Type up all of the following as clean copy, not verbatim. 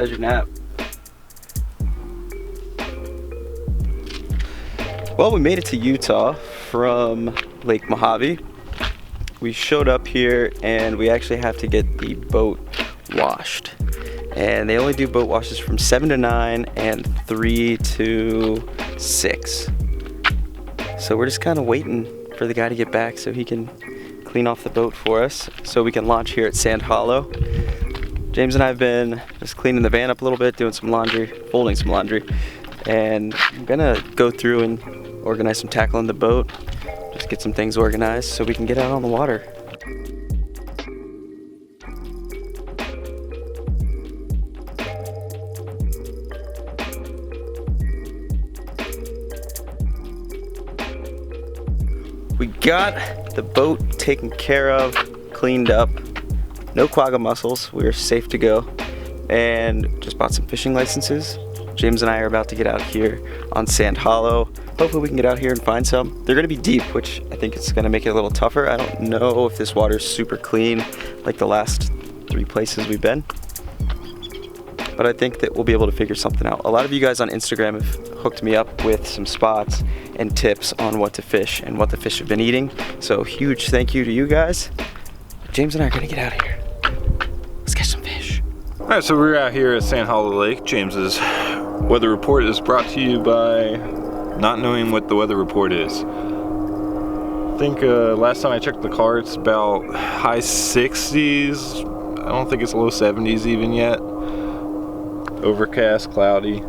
How's your nap? Well, we made it to Utah from Lake Mojave. We showed up here and we actually have to get the boat washed. And they only do boat washes from 7 to 9 and 3 to 6. So we're just kind of waiting for the guy to get back so he can clean off the boat for us so we can launch here at Sand Hollow. James and I have been just cleaning the van up a little bit, doing some laundry, folding some laundry, and I'm gonna go through and organize some tackle on the boat, just get some things organized so we can get out on the water. We got the boat taken care of, cleaned up, no quagga mussels, we are safe to go, and just bought some fishing licenses. James and I are about to get out here on Sand Hollow. Hopefully we can get out here and find some. They're gonna be deep, which I think it's gonna make it a little tougher. I don't know if this water's super clean like the last 3 places we've been, but I think that we'll be able to figure something out. A lot of you guys on Instagram have hooked me up with some spots and tips on what to fish and what the fish have been eating. So huge thank you to you guys. James and I are gonna get out of here. Let's catch some fish. All right, so we're out here at Sand Hollow Lake. James's weather report is brought to you by not knowing what the weather report is. I think last time I checked the car, it's about high 60s. I don't think it's low 70s even yet. Overcast, cloudy.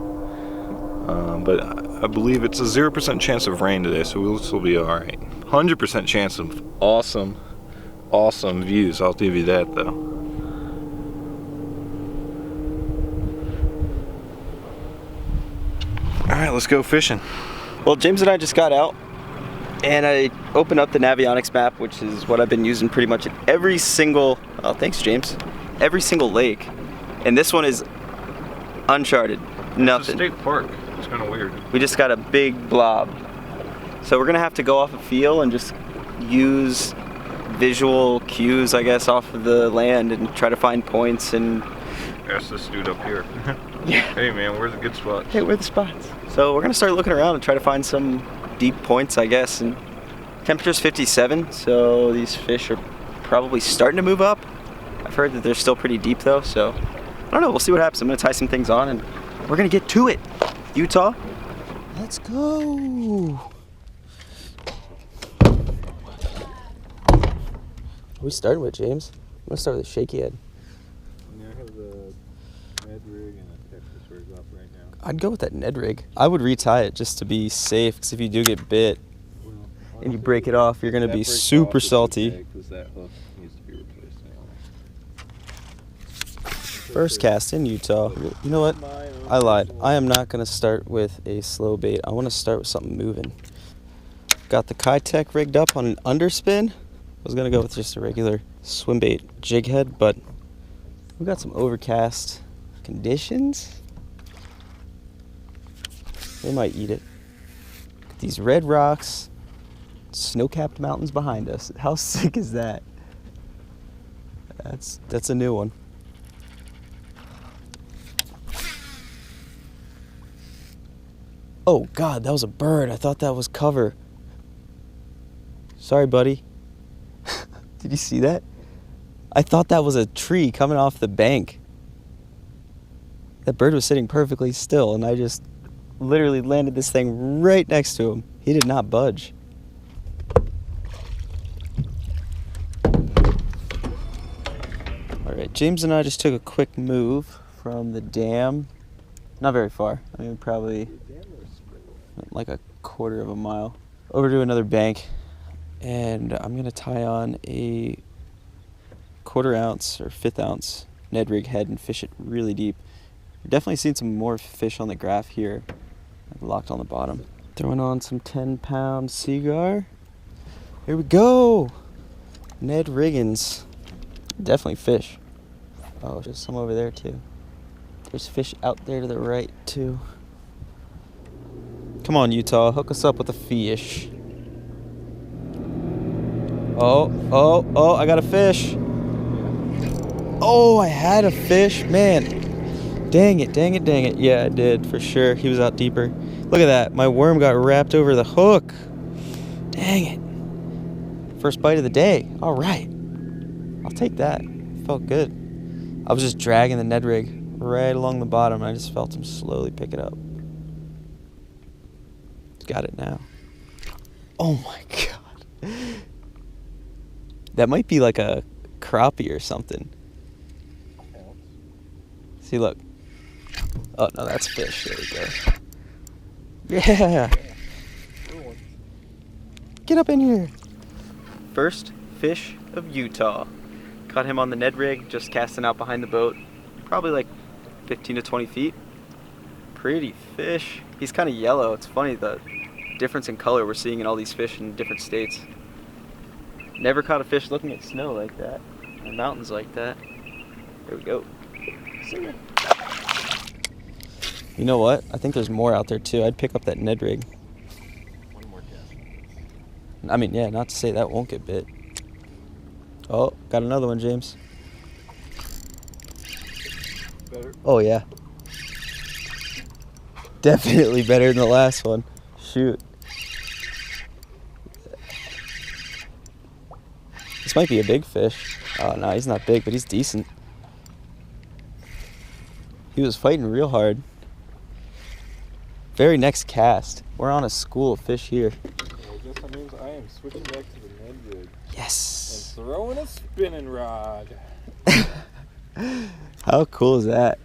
But I believe it's a 0% chance of rain today, so this will be all right. 100% chance of awesome views. I'll give you that though. All right, let's go fishing. Well, James and I just got out and I opened up the Navionics map, which is what I've been using pretty much at every single, oh thanks James, every single lake. And this one is uncharted, nothing. It's a state park, it's kind of weird. We just got a big blob. So we're gonna have to go off a feel and just use visual cues, I guess, off of the land and try to find points and... Ask this dude up here. Yeah. Hey man, where's the good spots? Hey, where are the spots? So we're gonna start looking around and try to find some deep points, I guess. And temperature's 57, so these fish are probably starting to move up. I've heard that they're still pretty deep though, so I don't know, we'll see what happens. I'm gonna tie some things on and we're gonna get to it. Utah, let's go. What are we starting with, James? I'm gonna start with a shaky head. Yeah, I have the Ned rig and a Texas rig up right now. I'd go with that Ned rig. I would retie it just to be safe, because if you do get bit and you break it off, you're gonna be super salty. Because that hook needs to be replaced anyway. First cast in Utah. You know what? I lied. I am not gonna start with a slow bait. I want to start with something moving. Got the Kitech rigged up on an underspin. I was gonna go with just a regular swim bait jig head, but we got some overcast conditions. They might eat it. These red rocks, snow-capped mountains behind us. How sick is that? That's a new one. Oh God, that was a bird. I thought that was cover. Sorry, buddy. Did you see that? I thought that was a tree coming off the bank. That bird was sitting perfectly still, and I just literally landed this thing right next to him. He did not budge. All right, James and I just took a quick move from the dam. Not very far. I mean, probably like a quarter of a mile over to another bank. And I'm gonna tie on a 1/4 ounce or 1/5 ounce Ned rig head and fish it really deep. We've definitely seen some more fish on the graph here, locked on the bottom. Throwing on some 10-pound Seagar. Here we go. Ned riggins. Definitely fish. Oh, there's some over there too. There's fish out there to the right too. Come on, Utah, hook us up with a fish. I got a fish. Oh, I had a fish, man. Dang it, dang it, dang it. Yeah, I did, for sure. He was out deeper. Look at that. My worm got wrapped over the hook. Dang it. First bite of the day. All right. I'll take that. Felt good. I was just dragging the Ned rig right along the bottom, and I just felt him slowly pick it up. Got it now. Oh my God. That might be like a crappie or something. See, look. Oh, no, that's fish. There we go. Yeah. Get up in here. First fish of Utah. Caught him on the Ned rig, just casting out behind the boat. Probably like 15 to 20 feet. Pretty fish. He's kind of yellow. It's funny the difference in color we're seeing in all these fish in different states. Never caught a fish looking at snow like that, and mountains like that. There we go. See ya. You know what? I think there's more out there too. I'd pick up that Ned rig. One more cast. I mean, yeah, not to say that won't get bit. Oh, got another one, James. Better. Oh, yeah. Definitely better than the last one. Shoot. This might be a big fish. Oh, no, he's not big, but he's decent. He was fighting real hard. Very next cast. We're on a school of fish here. Well, just means I am switching back to the Ned rig. Yes. And throwing a spinning rod. How cool is that?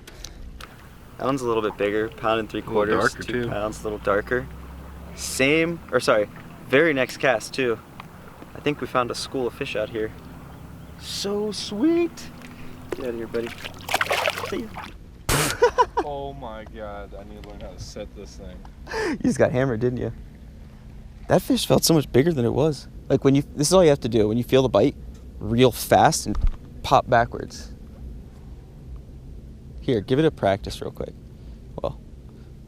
That one's a little bit bigger, pound and 3/4, darker, 2 too. pounds, a little darker. Very next cast too. I think we found a school of fish out here. So sweet. Get out of here, buddy. See ya. Oh my God, I need to learn how to set this thing. You just got hammered, didn't you? That fish felt so much bigger than it was. Like this is all you have to do. When you feel the bite, reel fast and pop backwards. Here, give it a practice real quick. Well,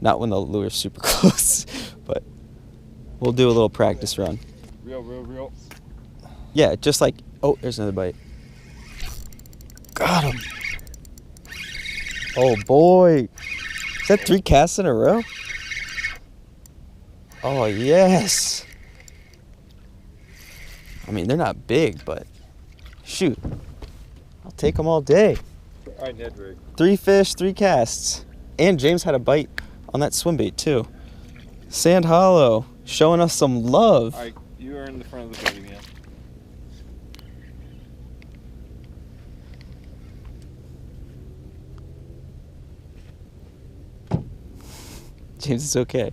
not when the lure's super close, but we'll do a little practice run. Real. Yeah, just like, oh, there's another bite. Got him. Oh boy. Is that 3 casts in a row? Oh yes. I mean, they're not big, but shoot. I'll take them all day. All right, Ned rig. 3 fish, 3 casts. And James had a bite on that swim bait too. Sand Hollow, showing us some love. All right, you are in the front of the boat again. James, it's okay.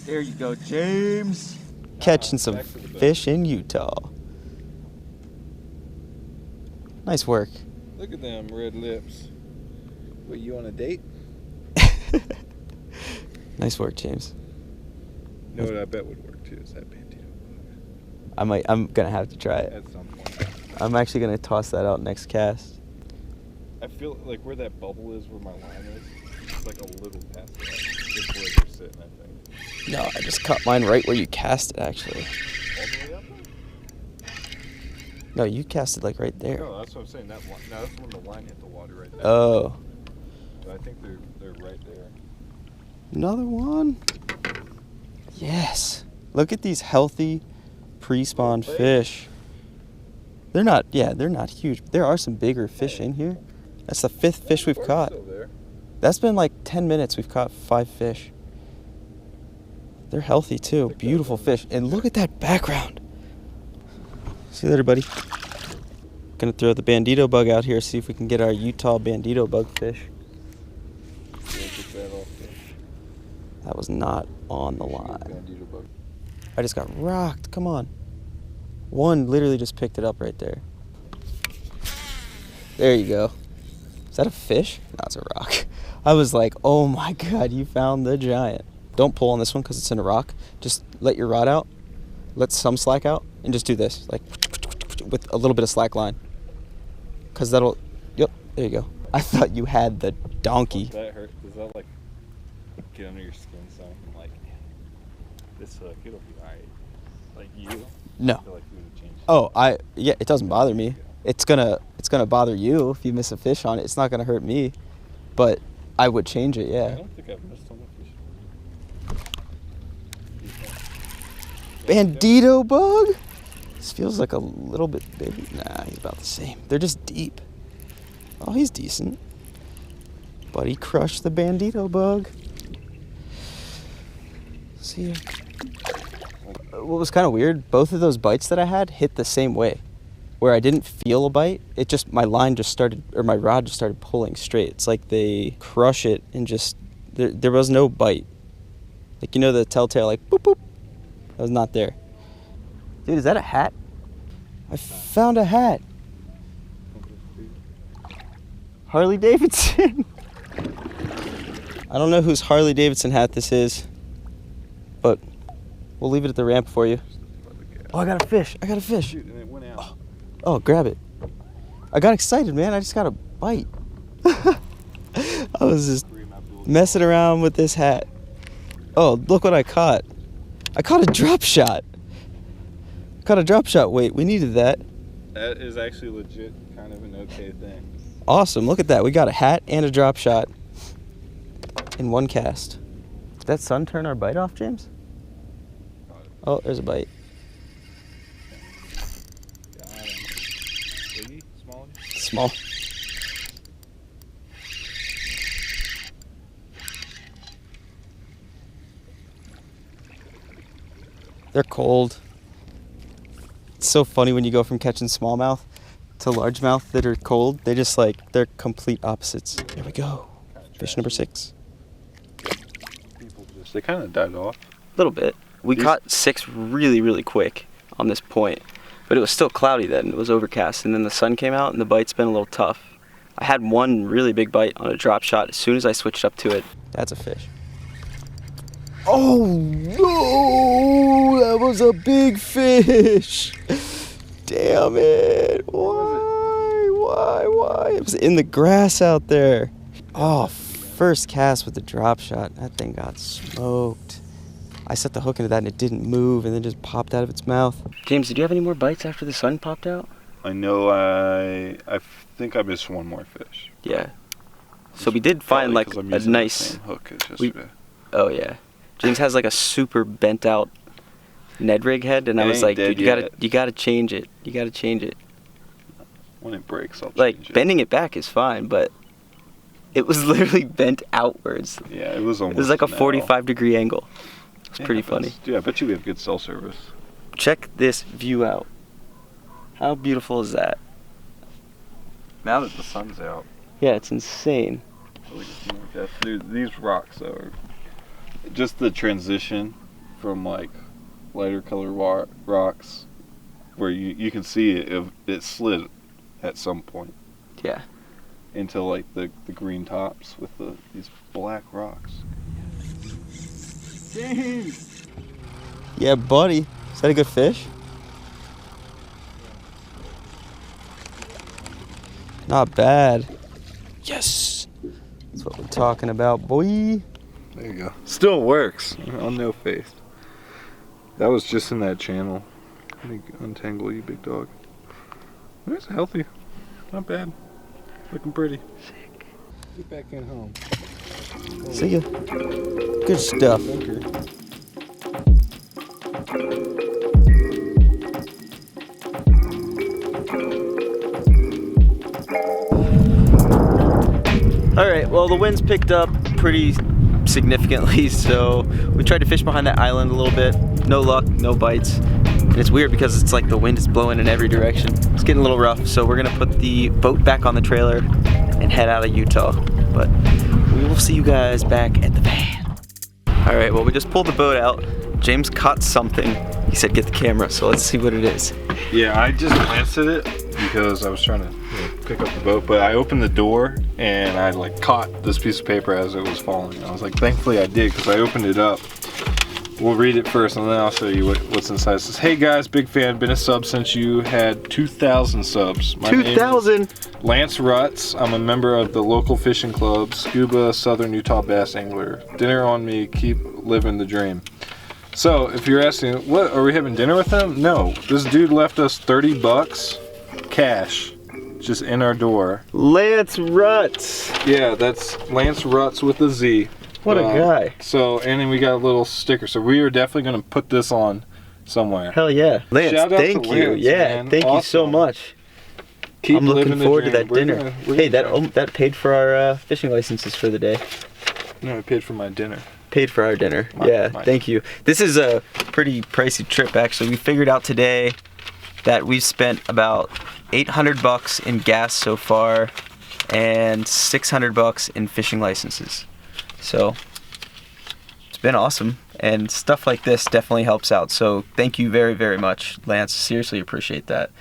There you go, James. Catching some fish in Utah. Nice work. Look at them red lips. What, you on a date? Nice work, James. You know what I bet would work too is that bandito. I'm gonna have to try it. At some point. I'm actually gonna toss that out next cast. I feel like where that bubble is, where my line is, it's like a little past that. Just where they're sitting, I think. No, I just caught mine right where you cast it, actually. All the way up there? No, you cast it like right there. No, that's what I'm saying. That line, no, that's when the line hit the water right there. Oh. But I think they're right there. Another one. Yes. Look at these healthy pre-spawn fish. They're not huge. There are some bigger fish in here. That's the 5th fish we've caught. Still there. That's been like 10 minutes. We've caught 5 fish. They're healthy too. Beautiful fish. And look at that background. See you later, buddy. Gonna throw the bandito bug out here, see if we can get our Utah bandito bug fish. That was not on the line. I just got rocked. Come on. One literally just picked it up right there. There you go. Is that a fish? No, it's a rock. I was like, oh my God, you found the giant. Don't pull on this one because it's in a rock. Just let your rod out, let some slack out, and just do this, like, with a little bit of slack line. Because that'll, yep, there you go. I thought you had the donkey. That hurt. Does that, like, get under your skin some? Like, this hook, it'll be alright. Like you? No. I feel like we would change. Oh, yeah, it doesn't bother me. It's gonna bother you if you miss a fish on it. It's not gonna hurt me, but I would change it. I Yeah. don't think I've missed on the fish. Bandito bug. This feels like a little bit big. Nah, he's about the same. They're just deep. Oh, he's decent. But he crushed the bandito bug. See ya. What was kind of weird, both of those bites that I had hit the same way. Where I didn't feel a bite, it just, my rod just started pulling straight. It's like they crush it and just, there was no bite. Like, you know the telltale, like, boop, boop. That was not there. Dude, is that a hat? I found a hat. Harley Davidson. I don't know whose Harley Davidson hat this is, but we'll leave it at the ramp for you. Oh, I got a fish. Shoot, and it went out. Oh, grab it. I got excited, man. I just got a bite. I was just messing around with this hat. Oh, look what I caught. I caught a drop shot. Wait, we needed that. That is actually legit kind of an okay thing. Awesome. Look at that. We got a hat and a drop shot in one cast. Did that sun turn our bite off, James? Oh, there's a bite. Got him. Biggie? Small? Small. They're cold. It's so funny when you go from catching smallmouth to largemouth that are cold. They just like, they're complete opposites. Here we go. Fish number 6. They kind of died off. A little bit. We caught 6 really, really quick on this point, but it was still cloudy then. It was overcast, and then the sun came out, and the bite's been a little tough. I had one really big bite on a drop shot as soon as I switched up to it. That's a fish. Oh no! That was a big fish. Damn it! Why? It was in the grass out there. Oh, first cast with the drop shot. That thing got smoked. I set the hook into that and it didn't move and then just popped out of its mouth. James, did you have any more bites after the sun popped out? I know I think I missed one more fish. Yeah. So we did find like a nice hook as yesterday. Oh yeah. James has like a super bent out Ned rig head, and I was like, dude, you gotta change it. You gotta change it. When it breaks, I'll like change it. Bending it back is fine, but it was literally bent outwards. Yeah, it was almost. It was like a 45-degree angle. It's pretty funny. Dude, I bet you we have good cell service. Check this view out. How beautiful is that? Now that the sun's out. Yeah, it's insane. Dude, these rocks are just the transition from like lighter color rocks where you can see it slid at some point. Yeah. Into like the green tops with these black rocks. James! Yeah, buddy. Is that a good fish? Not bad. Yes! That's what we're talking about, boy. There you go. Still works on no face. That was just in that channel. Let me untangle you, big dog. It's healthy. Not bad. Looking pretty. Sick. Get back in home. See ya. Good stuff. Alright, well the wind's picked up pretty significantly, so we tried to fish behind that island a little bit. No luck, no bites. And it's weird because it's like the wind is blowing in every direction. It's getting a little rough, so we're gonna put the boat back on the trailer and head out of Utah. But we will see you guys back at the van. Alright, well we just pulled the boat out. James caught something. He said get the camera, so let's see what it is. Yeah, I just glanced at it because I was trying to pick up the boat, but I opened the door and I like caught this piece of paper as it was falling. I was like, thankfully I did, because I opened it up. We'll read it first and then I'll show you what's inside. It says, hey guys, big fan, been a sub since you had 2,000 subs. My 2,000? Lance Rutz. I'm a member of the local fishing club, Scuba Southern Utah Bass Angler. Dinner on me, keep living the dream. So if you're asking, what, are we having dinner with him? No, this dude left us 30 bucks cash just in our door. Lance Rutz. Yeah, that's Lance Rutz with a Z. What a guy. So, and then we got a little sticker. So we are definitely going to put this on somewhere. Hell yeah. Lance, Shout out thank to you. Lance, yeah, man. thank you so Awesome. much. Keep I'm looking living the forward to dream. that dinner. Hey, that paid for our fishing licenses for the day. No, I paid for my dinner. Paid for our dinner. My- Thank you. This is a pretty pricey trip, actually. We figured out today that we've spent about $800 in gas so far and $600 in fishing licenses. So it's been awesome, and stuff like this definitely helps out. So thank you very, very much, Lance. Seriously appreciate that.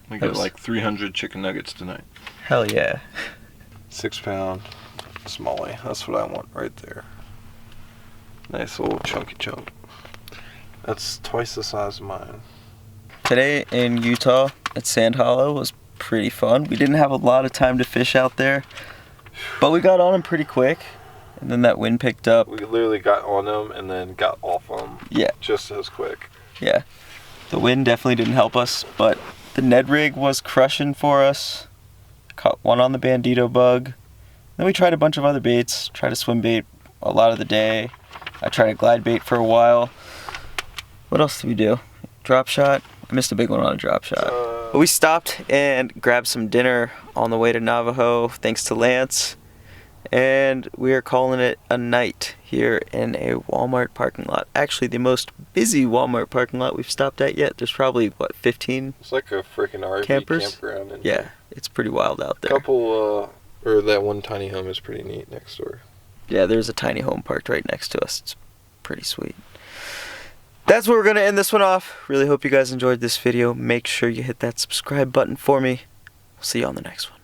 We got like 300 chicken nuggets tonight. Hell yeah. 6 pound smallie. That's what I want right there. Nice little chunky chunk. That's twice the size of mine. Today in Utah at Sand Hollow was pretty fun. We didn't have a lot of time to fish out there, but we got on them pretty quick, and then that wind picked up. We literally got on them and then got off them. Yeah. Just as quick. Yeah. The wind definitely didn't help us, but the Ned rig was crushing for us. Caught one on the bandito bug. Then we tried a bunch of other baits, tried a swim bait a lot of the day. I tried a glide bait for a while. What else did we do? Drop shot. I missed a big one on a drop shot. But we stopped and grabbed some dinner on the way to Navajo, thanks to Lance. And we are calling it a night here in a Walmart parking lot. Actually, the most busy Walmart parking lot we've stopped at yet. There's probably, what, 15? It's like a freaking RV Campers? campground. In Yeah, it's pretty wild out there. Couple, or that one tiny home is pretty neat next door. Yeah, there's a tiny home parked right next to us. It's pretty sweet. That's where we're going to end this one off. Really hope you guys enjoyed this video. Make sure you hit that subscribe button for me. We'll see you on the next one.